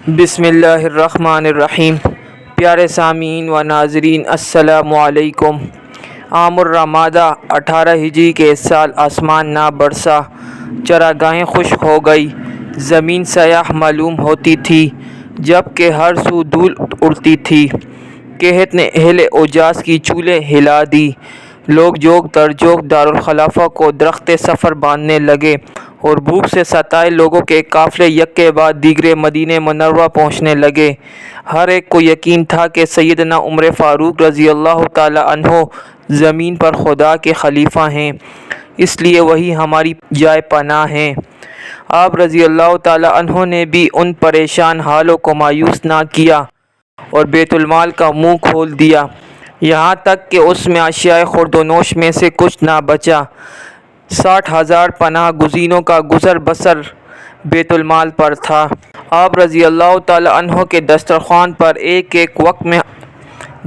بسم اللہ الرحمن الرحیم۔ پیارے سامعین و ناظرین السلام علیکم۔ عام الرمادہ 18 ہجری کے سال آسمان نہ برسا، چراگاہیں خشک ہو گئی، زمین سیاہ معلوم ہوتی تھی، جب کہ ہر سو دھول اڑتی تھی۔ قحط نے اہل حجاز کی چولیں ہلا دی۔ لوگ جوگ در جوگ دارالخلافہ کو درخت سفر باندھنے لگے اور بھوک سے ستائے لوگوں کے قافلے یک کے بعد دیگرے مدینہ منورہ پہنچنے لگے۔ ہر ایک کو یقین تھا کہ سیدنا عمر فاروق رضی اللہ تعالی عنہ زمین پر خدا کے خلیفہ ہیں، اس لیے وہی ہماری جائے پناہ ہیں۔ آپ رضی اللہ تعالی عنہ نے بھی ان پریشان حالوں کو مایوس نہ کیا اور بیت المال کا منہ کھول دیا، یہاں تک کہ اس میں اشیاء خورد و نوش میں سے کچھ نہ بچا۔ 60,000 پناہ گزینوں کا گزر بسر بیت المال پر تھا۔ آپ رضی اللہ تعالی عنہ کے دسترخوان پر ایک ایک وقت میں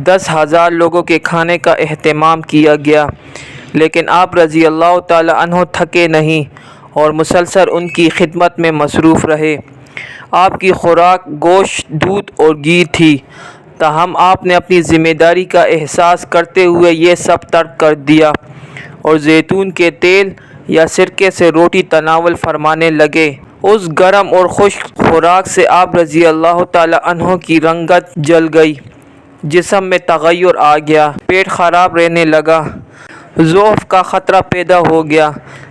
10,000 لوگوں کے کھانے کا اہتمام کیا گیا، لیکن آپ رضی اللہ تعالی عنہ تھکے نہیں اور مسلسل ان کی خدمت میں مصروف رہے۔ آپ کی خوراک گوشت، دودھ اور گھی تھی، تاہم آپ نے اپنی ذمہ داری کا احساس کرتے ہوئے یہ سب ترک کر دیا اور زیتون کے تیل یا سرکے سے روٹی تناول فرمانے لگے۔ اس گرم اور خشک خوراک سے آپ رضی اللہ تعالی عنہ کی رنگت جل گئی، جسم میں تغیر آ گیا، پیٹ خراب رہنے لگا، ضعف کا خطرہ پیدا ہو گیا۔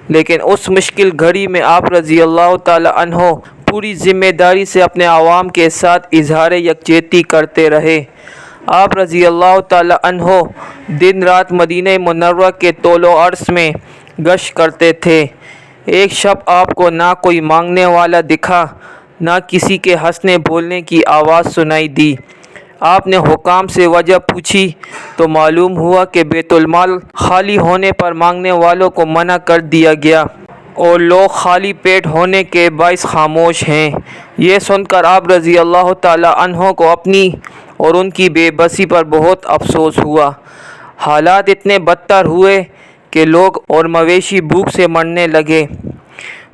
لیکن اس مشکل گھڑی میں آپ رضی اللہ تعالی عنہ پوری ذمہ داری سے اپنے عوام کے ساتھ اظہار یکجہتی کرتے رہے۔ آپ رضی اللہ تعالی عنہ دن رات مدینہ منورہ کے طول و عرض میں گشت کرتے تھے۔ ایک شب آپ کو نہ کوئی مانگنے والا دکھا، نہ کسی کے ہنسنے بولنے کی آواز سنائی دی۔ آپ نے حکام سے وجہ پوچھی تو معلوم ہوا کہ بیت المال خالی ہونے پر مانگنے والوں کو منع کر دیا گیا اور لوگ خالی پیٹ ہونے کے باعث خاموش ہیں۔ یہ سن کر آپ رضی اللہ تعالی عنہ کو اپنی اور ان کی بے بسی پر بہت افسوس ہوا۔ حالات اتنے بدتر ہوئے کہ لوگ اور مویشی بھوک سے مرنے لگے۔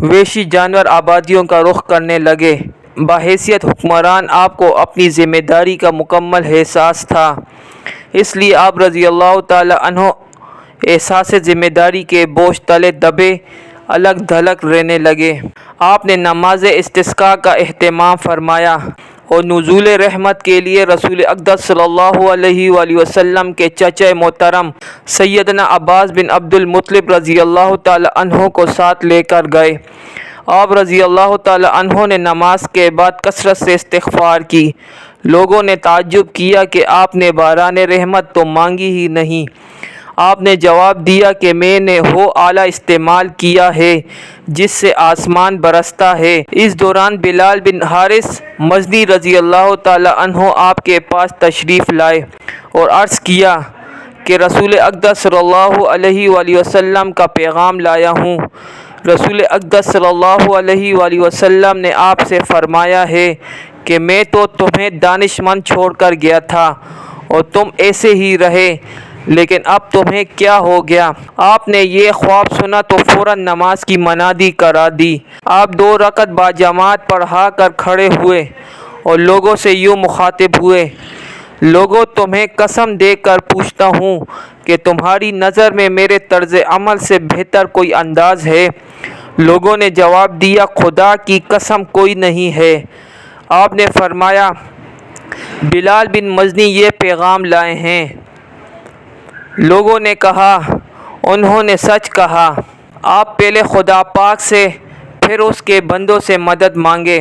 وحشی جانور آبادیوں کا رخ کرنے لگے۔ بحیثیت حکمران آپ کو اپنی ذمہ داری کا مکمل احساس تھا، اس لیے آپ رضی اللہ تعالی عنہ احساس ذمہ داری کے بوجھ تلے دبے الگ تھلگ رہنے لگے۔ آپ نے نماز استسقاء کا اہتمام فرمایا اور نزول رحمت کے لیے رسول اقدس صلی اللہ علیہ وآلہ وسلم کے چچا محترم سیدنا عباس بن عبد المطلب رضی اللہ تعالی عنہ کو ساتھ لے کر گئے۔ آپ رضی اللہ تعالی عنہ نے نماز کے بعد کثرت سے استغفار کی۔ لوگوں نے تعجب کیا کہ آپ نے باران رحمت تو مانگی ہی نہیں۔ آپ نے جواب دیا کہ میں نے وہ آلہ استعمال کیا ہے جس سے آسمان برستا ہے۔ اس دوران بلال بن حارث مزنی رضی اللہ تعالی عنہ آپ کے پاس تشریف لائے اور عرض کیا کہ رسول اقدس صلی اللہ علیہ وآلہ وسلم کا پیغام لایا ہوں۔ رسول اقدس صلی اللہ علیہ وآلہ وسلم نے آپ سے فرمایا ہے کہ میں تو تمہیں دانش مند چھوڑ کر گیا تھا اور تم ایسے ہی رہے، لیکن اب تمہیں کیا ہو گیا؟ آپ نے یہ خواب سنا تو فوراً نماز کی منادی کرا دی۔ آپ 2 رکعت باجماعت پڑھا کر کھڑے ہوئے اور لوگوں سے یوں مخاطب ہوئے: لوگوں، تمہیں قسم دے کر پوچھتا ہوں کہ تمہاری نظر میں میرے طرز عمل سے بہتر کوئی انداز ہے؟ لوگوں نے جواب دیا: خدا کی قسم کوئی نہیں ہے۔ آپ نے فرمایا: بلال بن مزنی یہ پیغام لائے ہیں۔ لوگوں نے کہا: انہوں نے سچ کہا۔ آپ پہلے خدا پاک سے پھر اس کے بندوں سے مدد مانگے۔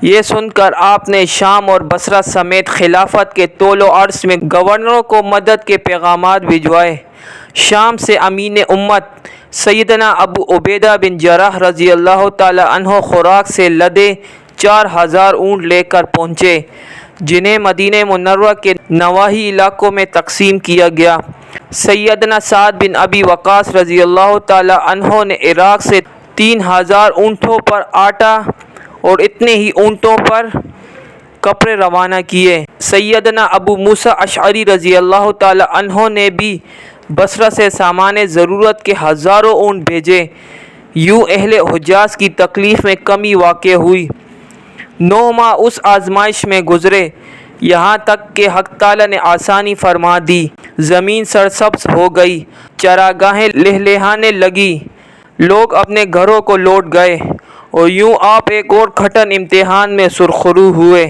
یہ سن کر آپ نے شام اور بصرہ سمیت خلافت کے طول و عرض میں گورنروں کو مدد کے پیغامات بھجوائے۔ شام سے امین امت سیدنا ابو عبیدہ بن جراح رضی اللہ تعالی عنہ خوراک سے لدے 4,000 اونٹ لے کر پہنچے، جنہیں مدینہ منورہ کے نواحی علاقوں میں تقسیم کیا گیا۔ سیدنا سعد بن ابی وقاص رضی اللہ تعالی عنہ نے عراق سے 3,000 اونٹوں پر آٹا اور اتنے ہی اونٹوں پر کپڑے روانہ کیے۔ سیدنا ابو موسیٰ اشعری رضی اللہ تعالی عنہ نے بھی بصرہ سے سامان ضرورت کے ہزاروں اونٹ بھیجے۔ یوں اہل حجاز کی تکلیف میں کمی واقع ہوئی۔ 9 ماہ اس آزمائش میں گزرے، یہاں تک کہ حق تعالیٰ نے آسانی فرما دی، زمین سرسبز ہو گئی، چراگاہیں لہلہانے لگی، لوگ اپنے گھروں کو لوٹ گئے، اور یوں آپ ایک اور کٹھن امتحان میں سرخرو ہوئے۔